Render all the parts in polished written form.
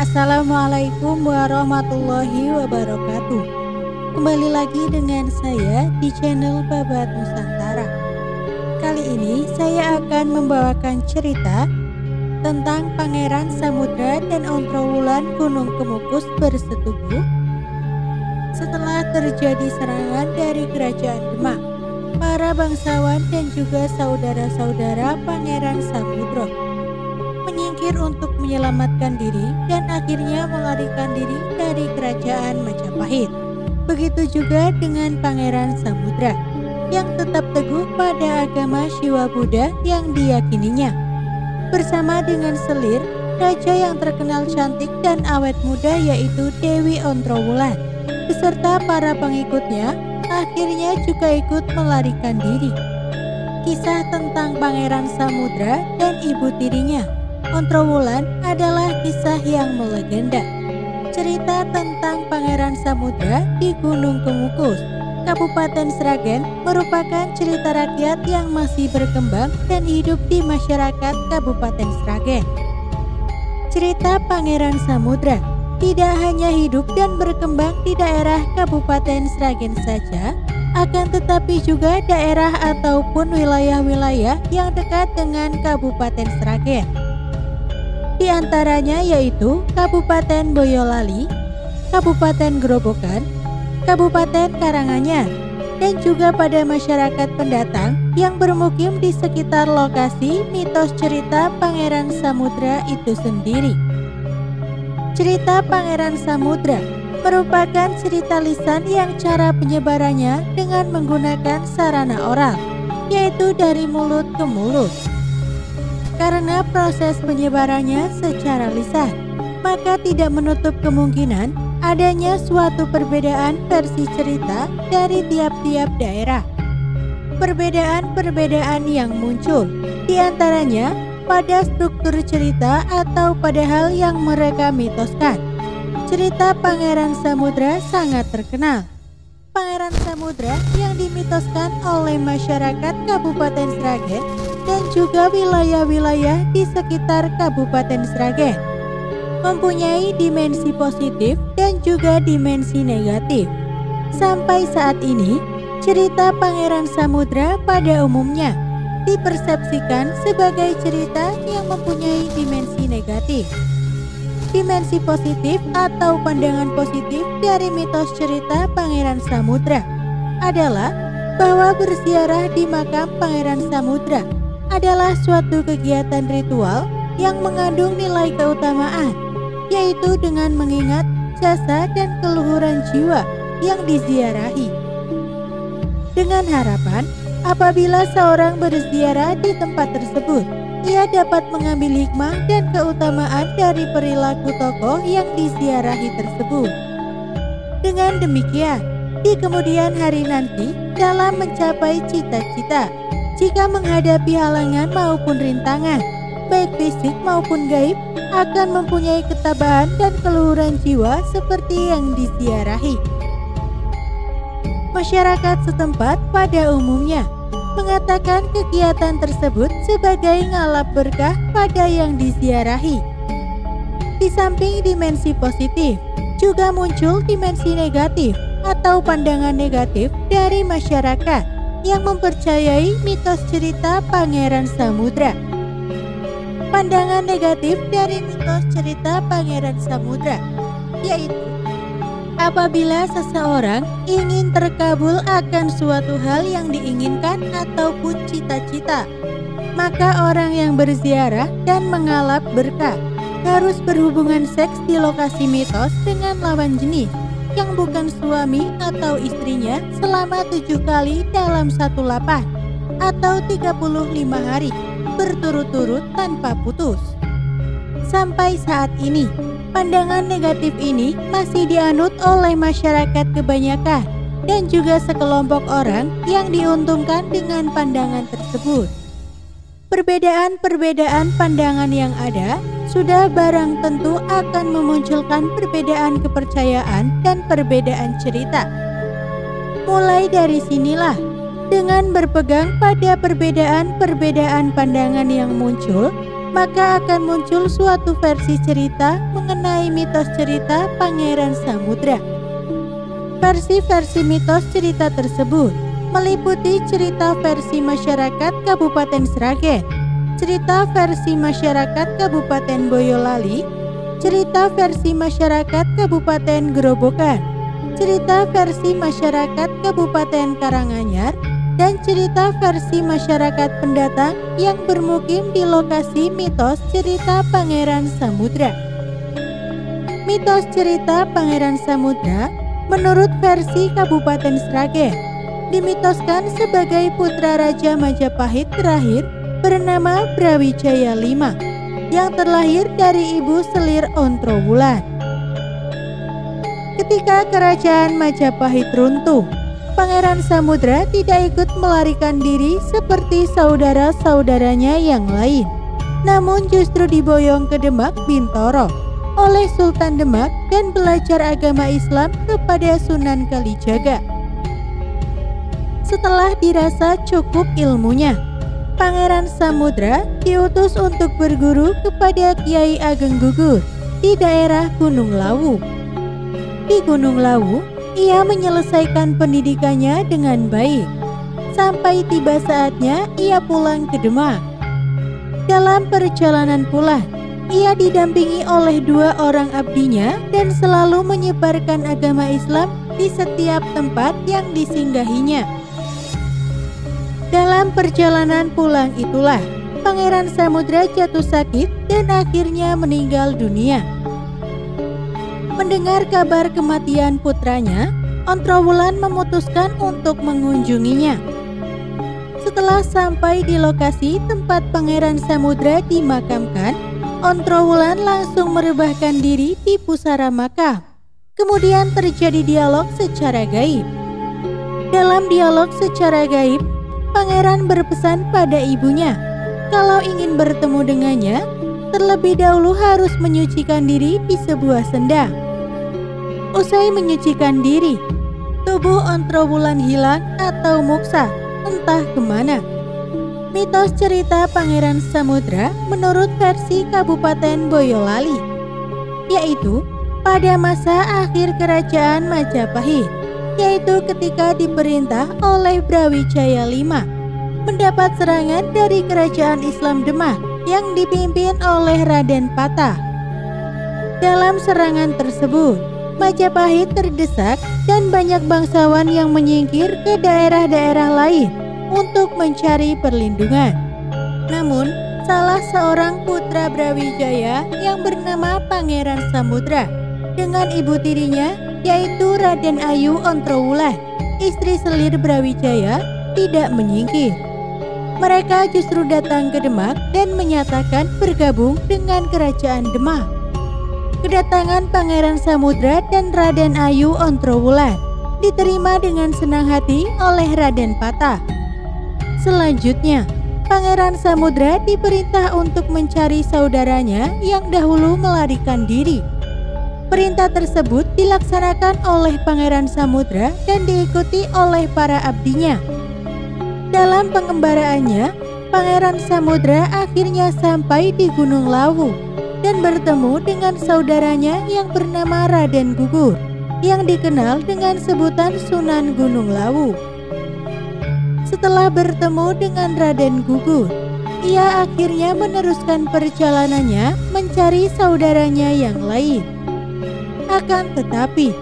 Assalamualaikum warahmatullahi wabarakatuh. Kembali lagi dengan saya di channel Babat Nusantara. Kali ini saya akan membawakan cerita tentang Pangeran Samudra dan Ontrowulan Gunung Kemukus bersetubuh setelah terjadi serangan dari Kerajaan Demak, para bangsawan dan juga saudara-saudara Pangeran Samudra menyingkir untuk menyelamatkan diri dan akhirnya melarikan diri dari Kerajaan Majapahit. Begitu juga dengan Pangeran Samudra yang tetap teguh pada agama Siwa Buddha yang diyakininya. Bersama dengan Selir, raja yang terkenal cantik dan awet muda yaitu Dewi Ontrowulan, beserta para pengikutnya akhirnya juga ikut melarikan diri. Kisah tentang Pangeran Samudra dan ibu tirinya, Ontrowulan, adalah kisah yang melegenda. Cerita tentang Pangeran Samudra di Gunung Kemukus, Kabupaten Sragen, merupakan cerita rakyat yang masih berkembang dan hidup di masyarakat Kabupaten Sragen. Cerita Pangeran Samudra tidak hanya hidup dan berkembang di daerah Kabupaten Sragen saja, akan tetapi juga daerah ataupun wilayah-wilayah yang dekat dengan Kabupaten Sragen. Di antaranya yaitu Kabupaten Boyolali, Kabupaten Grobogan, Kabupaten Karanganyar, dan juga pada masyarakat pendatang yang bermukim di sekitar lokasi mitos cerita Pangeran Samudra itu sendiri. Cerita Pangeran Samudra merupakan cerita lisan yang cara penyebarannya dengan menggunakan sarana oral, yaitu dari mulut ke mulut. Karena proses penyebarannya secara lisan, maka tidak menutup kemungkinan adanya suatu perbedaan versi cerita dari tiap-tiap daerah. Perbedaan-perbedaan yang muncul diantaranya pada struktur cerita atau pada hal yang mereka mitoskan. Cerita Pangeran Samudra sangat terkenal. Pangeran Samudra yang dimitoskan oleh masyarakat Kabupaten Sragen dan juga wilayah-wilayah di sekitar Kabupaten Sragen mempunyai dimensi positif dan juga dimensi negatif. Sampai saat ini, cerita Pangeran Samudra pada umumnya dipersepsikan sebagai cerita yang mempunyai dimensi negatif. Dimensi positif atau pandangan positif dari mitos cerita Pangeran Samudra adalah bahwa berziarah di makam Pangeran Samudra adalah suatu kegiatan ritual yang mengandung nilai keutamaan, yaitu dengan mengingat jasa dan keluhuran jiwa yang diziarahi. Dengan harapan, apabila seorang berziarah di tempat tersebut, ia dapat mengambil hikmah dan keutamaan dari perilaku tokoh yang diziarahi tersebut. Dengan demikian, di kemudian hari nanti dalam mencapai cita-cita, jika menghadapi halangan maupun rintangan, baik fisik maupun gaib, akan mempunyai ketabahan dan keluhuran jiwa seperti yang diziarahi. Masyarakat setempat pada umumnya mengatakan kegiatan tersebut sebagai ngalap berkah pada yang diziarahi. Di samping dimensi positif, juga muncul dimensi negatif atau pandangan negatif dari masyarakat yang mempercayai mitos cerita Pangeran Samudra. Pandangan negatif dari mitos cerita Pangeran Samudra yaitu apabila seseorang ingin terkabul akan suatu hal yang diinginkan ataupun cita-cita, maka orang yang berziarah dan mengalap berkah harus berhubungan seks di lokasi mitos dengan lawan jenis yang bukan suami atau istrinya selama 7 kali dalam satu lapan atau 35 hari berturut-turut tanpa putus. Sampai saat ini, pandangan negatif ini masih dianut oleh masyarakat kebanyakan dan juga sekelompok orang yang diuntungkan dengan pandangan tersebut. Perbedaan-perbedaan pandangan yang ada sudah barang tentu akan memunculkan perbedaan kepercayaan dan perbedaan cerita. Mulai dari sinilah, dengan berpegang pada perbedaan-perbedaan pandangan yang muncul, maka akan muncul suatu versi cerita mengenai mitos cerita Pangeran Samudra. Versi-versi mitos cerita tersebut meliputi cerita versi masyarakat Kabupaten Sragen, cerita versi masyarakat Kabupaten Boyolali, cerita versi masyarakat Kabupaten Grobogan, cerita versi masyarakat Kabupaten Karanganyar, dan cerita versi masyarakat pendatang yang bermukim di lokasi mitos cerita Pangeran Samudra. Mitos cerita Pangeran Samudra menurut versi Kabupaten Sragen dimitoskan sebagai putra Raja Majapahit terakhir bernama Brawijaya V yang terlahir dari ibu selir Ontrowulan. Ketika kerajaan Majapahit runtuh, Pangeran Samudra tidak ikut melarikan diri seperti saudara-saudaranya yang lain, namun justru diboyong ke Demak Bintoro oleh Sultan Demak dan belajar agama Islam kepada Sunan Kalijaga. Setelah dirasa cukup ilmunya, Pangeran Samudra diutus untuk berguru kepada Kiai Ageng Gugur di daerah Gunung Lawu. Di Gunung Lawu, ia menyelesaikan pendidikannya dengan baik. Sampai tiba saatnya ia pulang ke Demak. Dalam perjalanan pulang, ia didampingi oleh 2 orang abdinya dan selalu menyebarkan agama Islam di setiap tempat yang disinggahinya. Dalam perjalanan pulang itulah Pangeran Samudra jatuh sakit dan akhirnya meninggal dunia. Mendengar kabar kematian putranya, Ontrowulan memutuskan untuk mengunjunginya. Setelah sampai di lokasi tempat Pangeran Samudra dimakamkan, Ontrowulan langsung merebahkan diri di pusara makam. Kemudian terjadi dialog secara gaib. Dalam dialog secara gaib, Pangeran berpesan pada ibunya, kalau ingin bertemu dengannya, terlebih dahulu harus menyucikan diri di sebuah sendang. Usai menyucikan diri, tubuh Ontrowulan hilang atau muksa, entah kemana. Mitos cerita Pangeran Samudra menurut versi Kabupaten Boyolali, yaitu pada masa akhir kerajaan Majapahit, yaitu ketika diperintah oleh Brawijaya V mendapat serangan dari kerajaan Islam Demak yang dipimpin oleh Raden Patah. Dalam serangan tersebut, Majapahit terdesak dan banyak bangsawan yang menyingkir ke daerah-daerah lain untuk mencari perlindungan. Namun, salah seorang putra Brawijaya yang bernama Pangeran Samudra dengan ibu tirinya yaitu Raden Ayu Ontrowulan, istri selir Brawijaya, tidak menyingkir. Mereka justru datang ke Demak dan menyatakan bergabung dengan kerajaan Demak. Kedatangan Pangeran Samudra dan Raden Ayu Ontrowulan diterima dengan senang hati oleh Raden Patah. Selanjutnya, Pangeran Samudra diperintah untuk mencari saudaranya yang dahulu melarikan diri. Perintah tersebut dilaksanakan oleh Pangeran Samudra dan diikuti oleh para abdinya. Dalam pengembaraannya, Pangeran Samudra akhirnya sampai di Gunung Lawu dan bertemu dengan saudaranya yang bernama Raden Gugur, yang dikenal dengan sebutan Sunan Gunung Lawu. Setelah bertemu dengan Raden Gugur, ia akhirnya meneruskan perjalanannya mencari saudaranya yang lain. Akan tetapi,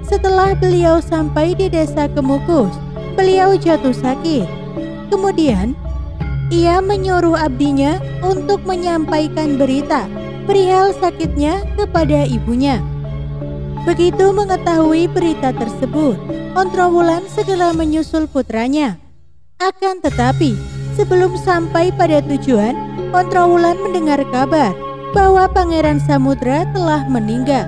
setelah beliau sampai di desa Kemukus, beliau jatuh sakit. Kemudian, ia menyuruh abdinya untuk menyampaikan berita perihal sakitnya kepada ibunya. Begitu mengetahui berita tersebut, Ontrowulan segera menyusul putranya. Akan tetapi, sebelum sampai pada tujuan, Ontrowulan mendengar kabar bahwa Pangeran Samudra telah meninggal.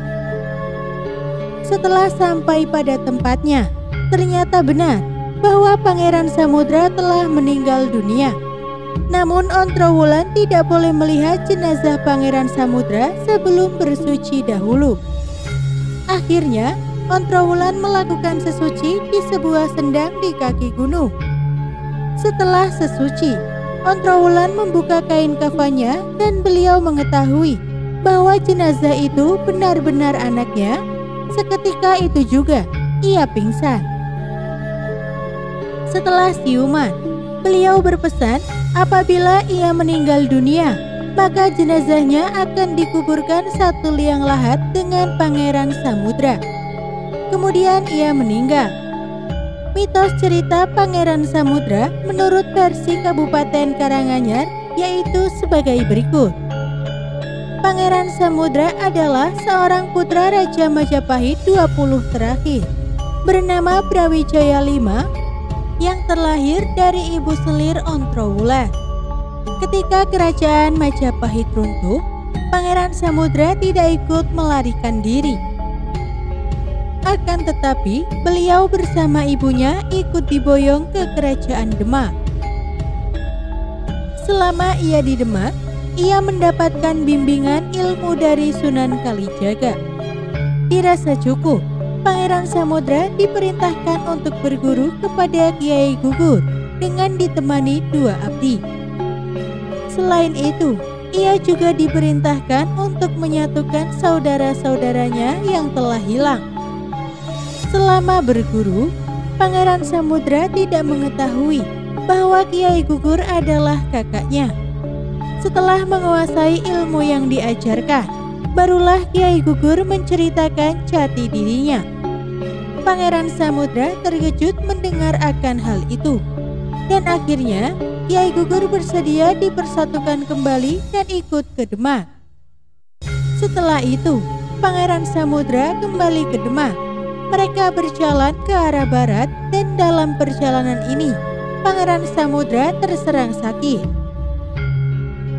Setelah sampai pada tempatnya, ternyata benar bahwa Pangeran Samudra telah meninggal dunia. Namun Ontrowulan tidak boleh melihat jenazah Pangeran Samudra sebelum bersuci dahulu. Akhirnya, Ontrowulan melakukan sesuci di sebuah sendang di kaki gunung. Setelah sesuci, Ontrowulan membuka kain kafannya dan beliau mengetahui bahwa jenazah itu benar-benar anaknya. Seketika itu juga ia pingsan. Setelah siuman, beliau berpesan apabila ia meninggal dunia, maka jenazahnya akan dikuburkan satu liang lahat dengan Pangeran Samudra. Kemudian ia meninggal. Mitos cerita Pangeran Samudra menurut versi Kabupaten Karanganyar yaitu sebagai berikut. Pangeran Samudra adalah seorang putra Raja Majapahit 20 terakhir, bernama Brawijaya V, yang terlahir dari ibu selir Ontrowulan. Ketika kerajaan Majapahit runtuh, Pangeran Samudra tidak ikut melarikan diri. Akan tetapi, beliau bersama ibunya ikut diboyong ke kerajaan Demak. Selama ia di Demak, ia mendapatkan bimbingan ilmu dari Sunan Kalijaga. Dirasa cukup, Pangeran Samudra diperintahkan untuk berguru kepada Kiai Gugur dengan ditemani 2 abdi. Selain itu, ia juga diperintahkan untuk menyatukan saudara-saudaranya yang telah hilang. Selama berguru, Pangeran Samudra tidak mengetahui bahwa Kiai Gugur adalah kakaknya. Setelah menguasai ilmu yang diajarkan, barulah Kiai Gugur menceritakan jati dirinya. Pangeran Samudra terkejut mendengar akan hal itu, dan akhirnya Kiai Gugur bersedia dipersatukan kembali dan ikut ke Demak. Setelah itu, Pangeran Samudra kembali ke Demak. Mereka berjalan ke arah barat, dan dalam perjalanan ini, Pangeran Samudra terserang sakit.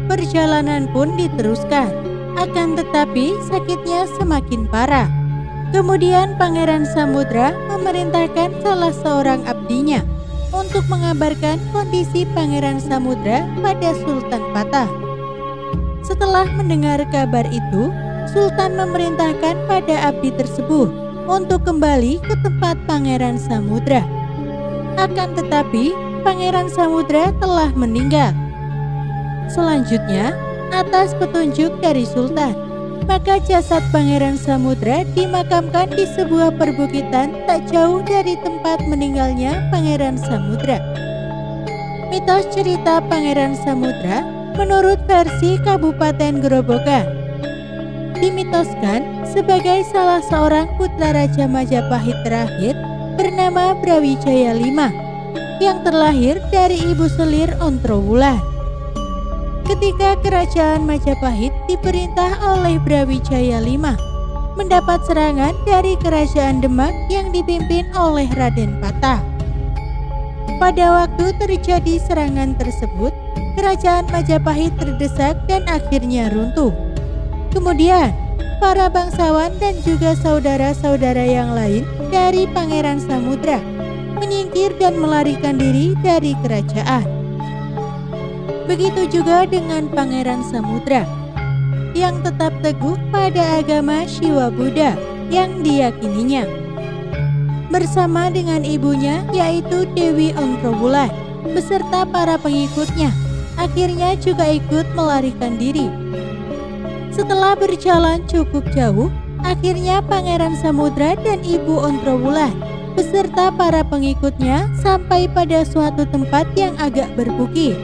Perjalanan pun diteruskan, akan tetapi sakitnya semakin parah. Kemudian Pangeran Samudra memerintahkan salah seorang abdinya untuk mengabarkan kondisi Pangeran Samudra pada Sultan Patah. Setelah mendengar kabar itu, Sultan memerintahkan pada abdi tersebut untuk kembali ke tempat Pangeran Samudra. Akan tetapi, Pangeran Samudra telah meninggal. Selanjutnya, atas petunjuk dari Sultan, maka jasad Pangeran Samudra dimakamkan di sebuah perbukitan tak jauh dari tempat meninggalnya Pangeran Samudra. Mitos cerita Pangeran Samudra menurut versi Kabupaten Grobogan dimitoskan sebagai salah seorang putra Raja Majapahit terakhir bernama Brawijaya V yang terlahir dari ibu selir Ontrowulan. Ketika kerajaan Majapahit diperintah oleh Brawijaya V mendapat serangan dari kerajaan Demak yang dipimpin oleh Raden Patah. Pada waktu terjadi serangan tersebut, kerajaan Majapahit terdesak dan akhirnya runtuh. Kemudian, para bangsawan dan juga saudara-saudara yang lain dari Pangeran Samudra menyingkir dan melarikan diri dari kerajaan. Begitu juga dengan Pangeran Samudra yang tetap teguh pada agama Shiva Buddha yang diyakininya. Bersama dengan ibunya yaitu Dewi Ontrowulan beserta para pengikutnya akhirnya juga ikut melarikan diri. Setelah berjalan cukup jauh, akhirnya Pangeran Samudra dan Ibu Ontrowulan beserta para pengikutnya sampai pada suatu tempat yang agak berbukit,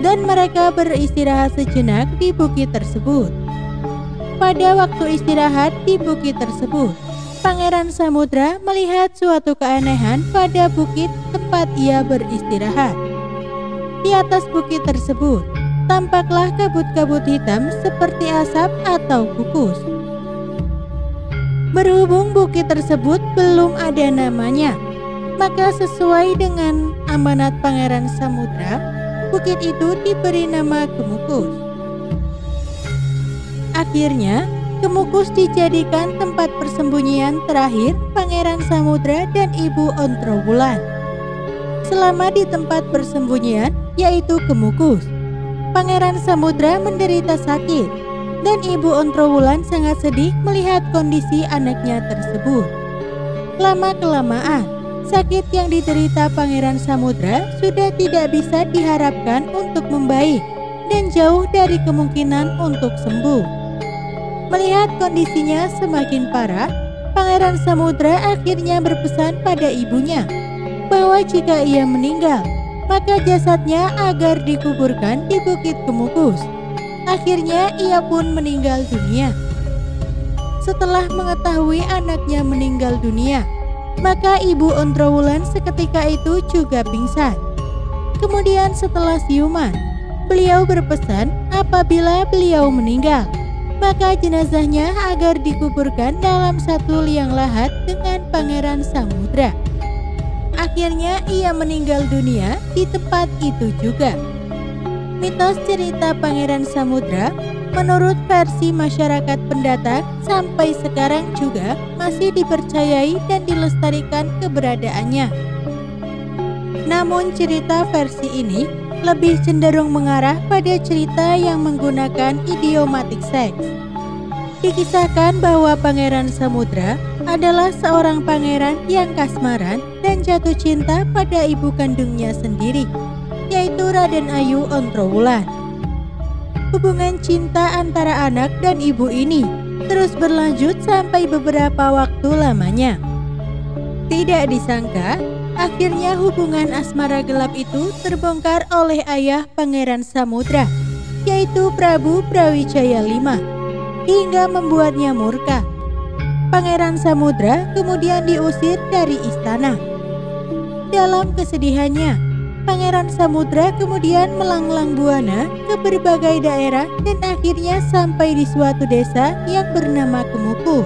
dan mereka beristirahat sejenak di bukit tersebut. Pada waktu istirahat di bukit tersebut, Pangeran Samudra melihat suatu keanehan pada bukit tempat ia beristirahat. Di atas bukit tersebut, tampaklah kabut-kabut hitam seperti asap atau kukus. Berhubung bukit tersebut belum ada namanya, maka sesuai dengan amanat Pangeran Samudra, bukit itu diberi nama Kemukus. Akhirnya, Kemukus dijadikan tempat persembunyian terakhir Pangeran Samudra dan Ibu Ontrowulan. Selama di tempat persembunyian, yaitu Kemukus, Pangeran Samudra menderita sakit, dan Ibu Ontrowulan sangat sedih melihat kondisi anaknya tersebut. Lama-kelamaan, sakit yang diderita Pangeran Samudra sudah tidak bisa diharapkan untuk membaik dan jauh dari kemungkinan untuk sembuh. Melihat kondisinya semakin parah, Pangeran Samudra akhirnya berpesan pada ibunya bahwa jika ia meninggal, maka jasadnya agar dikuburkan di Bukit Kemukus. Akhirnya ia pun meninggal dunia. Setelah mengetahui anaknya meninggal dunia, maka Ibu Ontrowulan seketika itu juga pingsan. Kemudian setelah siuman, beliau berpesan apabila beliau meninggal, maka jenazahnya agar dikuburkan dalam satu liang lahat dengan Pangeran Samudra. Akhirnya ia meninggal dunia di tempat itu juga. Mitos cerita Pangeran Samudra menurut versi masyarakat pendatang sampai sekarang juga masih dipercayai dan dilestarikan keberadaannya. Namun cerita versi ini lebih cenderung mengarah pada cerita yang menggunakan idiomatik seks. Dikisahkan bahwa Pangeran Samudra adalah seorang pangeran yang kasmaran dan jatuh cinta pada ibu kandungnya sendiri, yaitu Raden Ayu Ontrowulan. Hubungan cinta antara anak dan ibu ini terus berlanjut sampai beberapa waktu lamanya. Tidak disangka, akhirnya hubungan asmara gelap itu terbongkar oleh ayah Pangeran Samudra, yaitu Prabu Brawijaya V, hingga membuatnya murka. Pangeran Samudra kemudian diusir dari istana. Dalam kesedihannya, Pangeran Samudra kemudian melanglang buana ke berbagai daerah dan akhirnya sampai di suatu desa yang bernama Kemukus.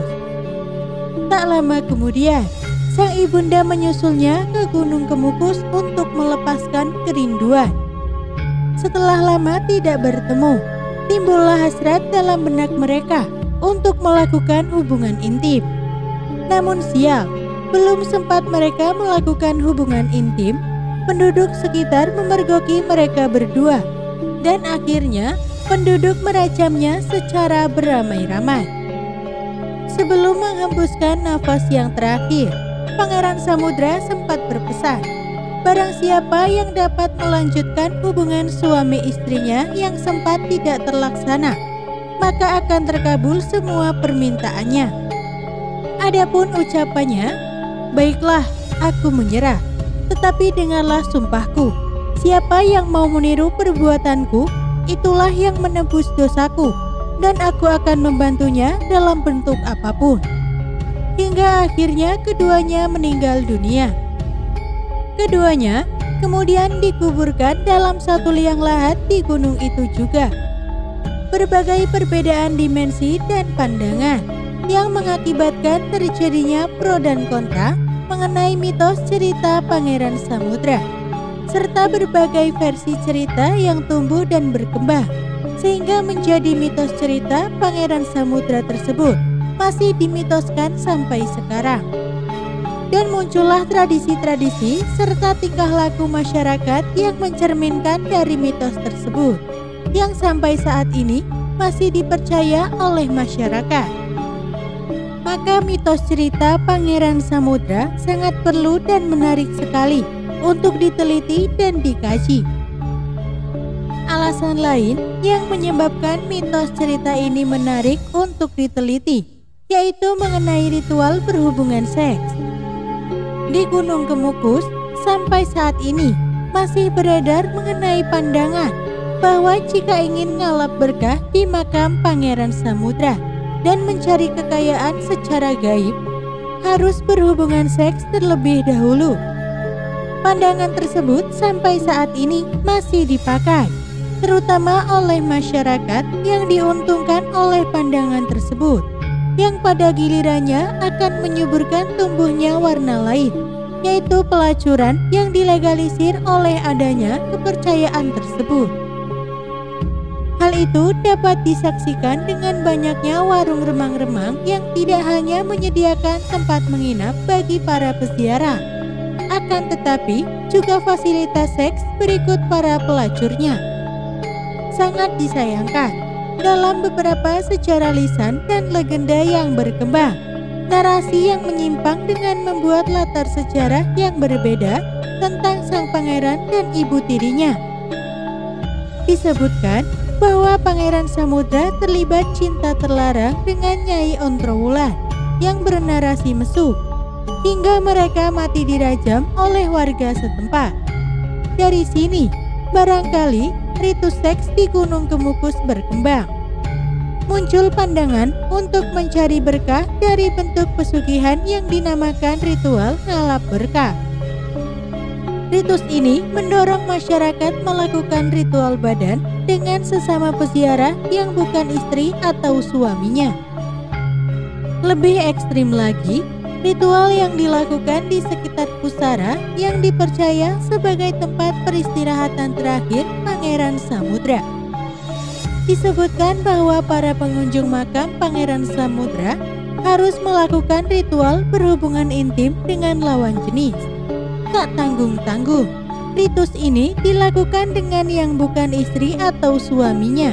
Tak lama kemudian, sang ibunda menyusulnya ke Gunung Kemukus untuk melepaskan kerinduan. Setelah lama tidak bertemu, timbullah hasrat dalam benak mereka untuk melakukan hubungan intim. Namun sial, belum sempat mereka melakukan hubungan intim, penduduk sekitar memergoki mereka berdua, dan akhirnya penduduk merajamnya secara beramai-ramai. Sebelum menghembuskan nafas yang terakhir, Pangeran Samudra sempat berpesan, barang siapa yang dapat melanjutkan hubungan suami istrinya yang sempat tidak terlaksana, maka akan terkabul semua permintaannya. Adapun ucapannya, baiklah, aku menyerah. Tetapi dengarlah sumpahku, siapa yang mau meniru perbuatanku, itulah yang menebus dosaku, dan aku akan membantunya dalam bentuk apapun. Hingga akhirnya keduanya meninggal dunia. Keduanya kemudian dikuburkan dalam satu liang lahat di gunung itu juga. Berbagai perbedaan dimensi dan pandangan yang mengakibatkan terjadinya pro dan kontra mengenai mitos cerita Pangeran Samudra, serta berbagai versi cerita yang tumbuh dan berkembang, sehingga menjadi mitos cerita Pangeran Samudra tersebut masih dimitoskan sampai sekarang. Dan muncullah tradisi-tradisi serta tingkah laku masyarakat yang mencerminkan dari mitos tersebut, yang sampai saat ini masih dipercaya oleh masyarakat. Maka mitos cerita Pangeran Samudra sangat perlu dan menarik sekali untuk diteliti dan dikaji. Alasan lain yang menyebabkan mitos cerita ini menarik untuk diteliti, yaitu mengenai ritual berhubungan seks. Di Gunung Kemukus, sampai saat ini masih beredar mengenai pandangan bahwa jika ingin ngalap berkah di makam Pangeran Samudra dan mencari kekayaan secara gaib, harus berhubungan seks terlebih dahulu. Pandangan tersebut sampai saat ini masih dipakai, terutama oleh masyarakat yang diuntungkan oleh pandangan tersebut, yang pada gilirannya akan menyuburkan tumbuhnya warna lain, yaitu pelacuran yang dilegalisir oleh adanya kepercayaan tersebut. Hal itu dapat disaksikan dengan banyaknya warung remang-remang yang tidak hanya menyediakan tempat menginap bagi para peziarah, akan tetapi juga fasilitas seks berikut para pelacurnya. Sangat disayangkan, dalam beberapa sejarah lisan dan legenda yang berkembang, Narasi yang menyimpang dengan membuat latar sejarah yang berbeda tentang sang pangeran dan ibu tirinya. Disebutkan bahwa Pangeran Samudra terlibat cinta terlarang dengan Nyai Ontrowulan yang bernarasi mesum, hingga mereka mati dirajam oleh warga setempat. Dari sini, barangkali ritus seks di Gunung Kemukus berkembang. Muncul pandangan untuk mencari berkah dari bentuk pesugihan yang dinamakan ritual ngalap berkah. Ritus ini mendorong masyarakat melakukan ritual badan dengan sesama peziarah yang bukan istri atau suaminya. Lebih ekstrim lagi, ritual yang dilakukan di sekitar pusara yang dipercaya sebagai tempat peristirahatan terakhir Pangeran Samudra. Disebutkan bahwa para pengunjung makam Pangeran Samudra harus melakukan ritual berhubungan intim dengan lawan jenis. Tak tanggung-tanggung, ritus ini dilakukan dengan yang bukan istri atau suaminya.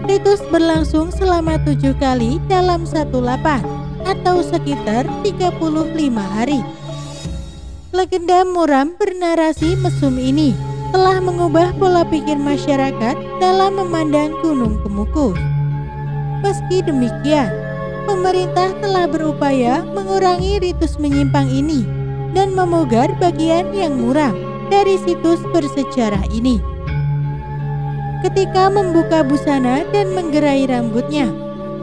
Ritus berlangsung selama 7 kali dalam satu lapan atau sekitar 35 hari. Legenda muram bernarasi mesum ini telah mengubah pola pikir masyarakat dalam memandang Gunung Kemukus. Meski demikian, pemerintah telah berupaya mengurangi ritus menyimpang ini dan memugar bagian yang muram dari situs bersejarah ini. Ketika membuka busana dan menggerai rambutnya,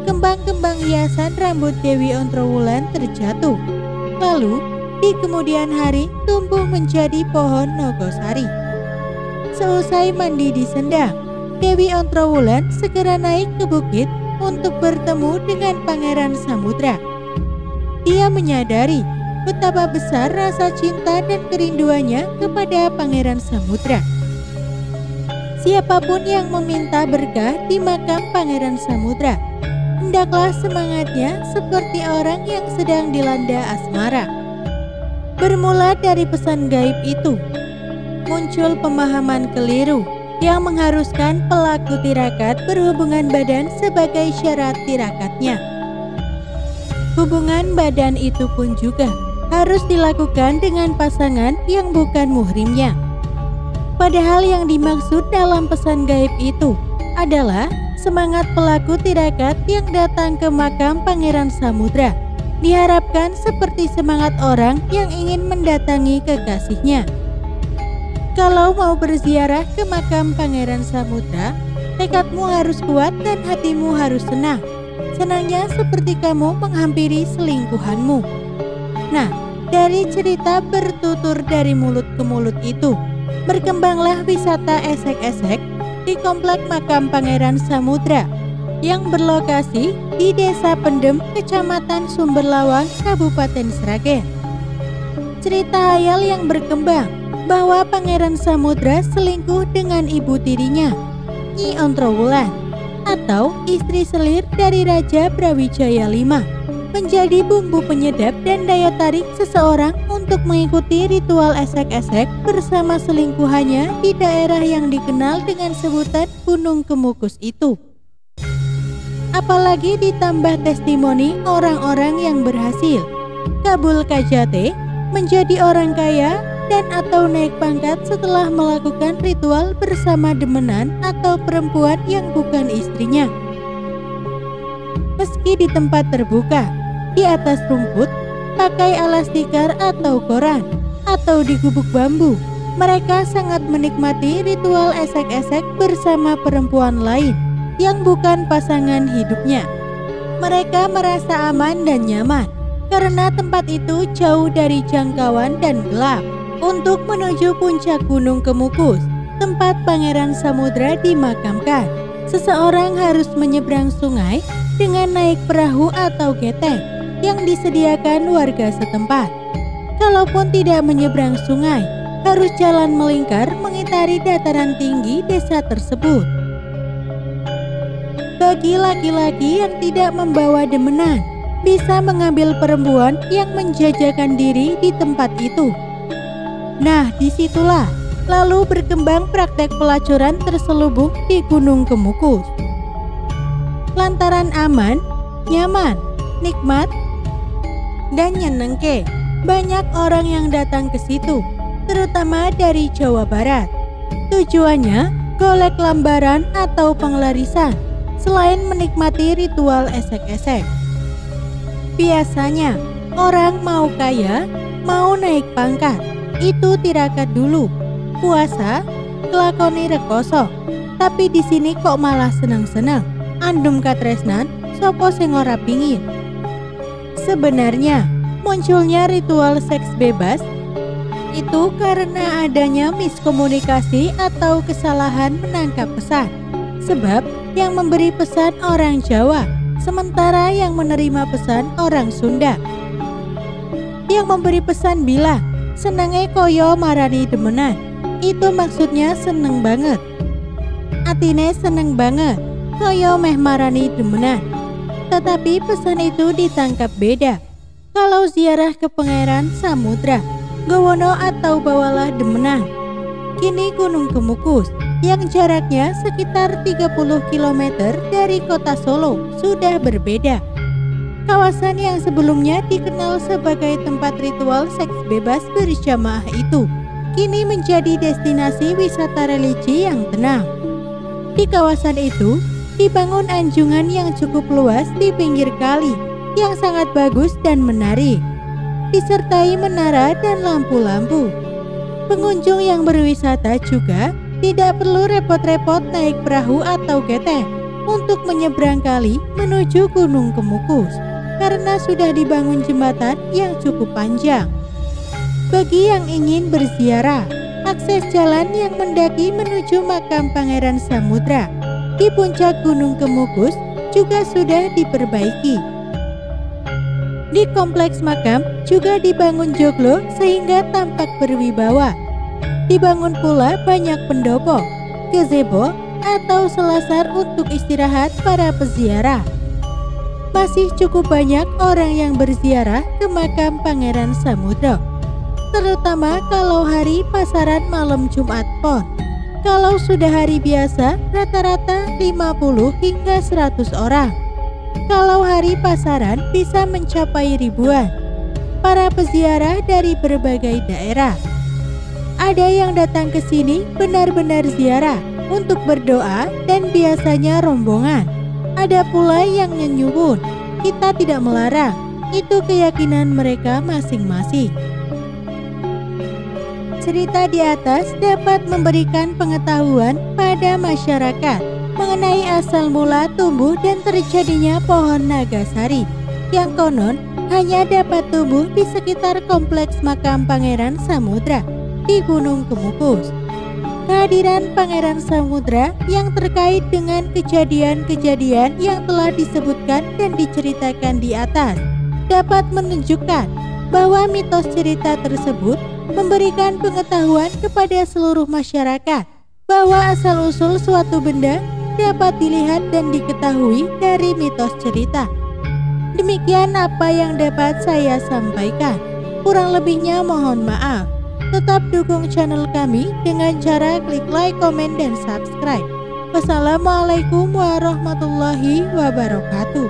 kembang-kembang hiasan rambut Dewi Ontrowulan terjatuh. Lalu, di kemudian hari tumbuh menjadi pohon nogosari. Seusai mandi di Sendang, Dewi Ontrowulan segera naik ke bukit untuk bertemu dengan Pangeran Samudra. Dia menyadari betapa besar rasa cinta dan kerinduannya kepada Pangeran Samudra. Siapapun yang meminta berkah di makam Pangeran Samudra, hendaklah semangatnya seperti orang yang sedang dilanda asmara. Bermula dari pesan gaib itu, muncul pemahaman keliru yang mengharuskan pelaku tirakat berhubungan badan sebagai syarat tirakatnya. Hubungan badan itu pun juga harus dilakukan dengan pasangan yang bukan muhrimnya. Padahal yang dimaksud dalam pesan gaib itu adalah semangat pelaku tirakat yang datang ke makam Pangeran Samudra diharapkan seperti semangat orang yang ingin mendatangi kekasihnya. Kalau mau berziarah ke makam Pangeran Samudra, tekadmu harus kuat dan hatimu harus senang. Senangnya seperti kamu menghampiri selingkuhanmu. Nah, dari cerita bertutur dari mulut ke mulut itu, berkembanglah wisata esek-esek di komplek makam Pangeran Samudra yang berlokasi di Desa Pendem, Kecamatan Sumberlawang, Kabupaten Sragen. Cerita hayal yang berkembang bahwa Pangeran Samudra selingkuh dengan ibu tirinya, Nyi Ontrowulan, atau istri selir dari Raja Brawijaya V, menjadi bumbu penyedap dan daya tarik seseorang untuk mengikuti ritual esek-esek bersama selingkuhannya di daerah yang dikenal dengan sebutan Gunung Kemukus itu. Apalagi ditambah testimoni orang-orang yang berhasil kabul kajate, menjadi orang kaya dan atau naik pangkat setelah melakukan ritual bersama demenan atau perempuan yang bukan istrinya. Meski di tempat terbuka, di atas rumput, pakai alas tikar atau koran, atau di gubuk bambu, mereka sangat menikmati ritual esek-esek bersama perempuan lain yang bukan pasangan hidupnya. Mereka merasa aman dan nyaman karena tempat itu jauh dari jangkauan dan gelap. Untuk menuju puncak Gunung Kemukus, tempat Pangeran Samudra dimakamkan, seseorang harus menyeberang sungai dengan naik perahu atau geteng yang disediakan warga setempat. Kalaupun tidak menyeberang sungai, harus jalan melingkar mengitari dataran tinggi desa tersebut. Bagi laki-laki yang tidak membawa demenan, bisa mengambil perempuan yang menjajakan diri di tempat itu. Nah, disitulah lalu berkembang praktek pelacuran terselubung di Gunung Kemukus. Lantaran aman, nyaman, nikmat, dan Nyenengke. Banyak orang yang datang ke situ, terutama dari Jawa Barat. Tujuannya golek lambaran atau penglarisan, selain menikmati ritual esek-esek. Biasanya, orang mau kaya, mau naik pangkat, itu tirakat dulu. Puasa, kelakoni rekoso. Tapi di sini kok malah seneng-seneng. Andum katresnan, sopo sing ora pingin. Sebenarnya, munculnya ritual seks bebas itu karena adanya miskomunikasi atau kesalahan menangkap pesan. Sebab yang memberi pesan orang Jawa, sementara yang menerima pesan orang Sunda. Yang memberi pesan bilang, senenge koyo marani demenan. Itu maksudnya seneng banget. Atine seneng banget, koyo meh marani demenan. Tetapi pesan itu ditangkap beda. Kalau ziarah ke Pangeran Samudra, Gowono atau bawalah demenan. Kini Gunung Kemukus yang jaraknya sekitar 30 km dari kota Solo sudah berbeda. Kawasan yang sebelumnya dikenal sebagai tempat ritual seks bebas berjamaah itu kini menjadi destinasi wisata religi yang tenang. Di kawasan itu dibangun anjungan yang cukup luas di pinggir kali yang sangat bagus dan menarik, disertai menara dan lampu-lampu. Pengunjung yang berwisata juga tidak perlu repot-repot naik perahu atau geteh untuk menyeberang kali menuju Gunung Kemukus karena sudah dibangun jembatan yang cukup panjang. Bagi yang ingin berziarah, akses jalan yang mendaki menuju makam Pangeran Samudra di puncak Gunung Kemukus juga sudah diperbaiki. Di kompleks makam juga dibangun joglo sehingga tampak berwibawa. Dibangun pula banyak pendopo, gazebo atau selasar untuk istirahat para peziarah. Masih cukup banyak orang yang berziarah ke makam Pangeran Samudra, terutama kalau hari pasaran malam Jumat Pon. Kalau sudah hari biasa, rata-rata 50 hingga 100 orang. Kalau hari pasaran bisa mencapai ribuan. Para peziarah dari berbagai daerah. Ada yang datang ke sini benar-benar ziarah untuk berdoa dan biasanya rombongan. Ada pula yang nyenyubun. Kita tidak melarang. Itu keyakinan mereka masing-masing. Cerita di atas dapat memberikan pengetahuan pada masyarakat mengenai asal mula tumbuh dan terjadinya pohon nagasari yang konon hanya dapat tumbuh di sekitar kompleks makam Pangeran Samudra di Gunung Kemukus. Kehadiran Pangeran Samudra yang terkait dengan kejadian-kejadian yang telah disebutkan dan diceritakan di atas dapat menunjukkan bahwa mitos cerita tersebut memberikan pengetahuan kepada seluruh masyarakat bahwa asal-usul suatu benda dapat dilihat dan diketahui dari mitos cerita. Demikian apa yang dapat saya sampaikan. Kurang lebihnya mohon maaf. Tetap dukung channel kami dengan cara klik like, komen, dan subscribe. Wassalamualaikum warahmatullahi wabarakatuh.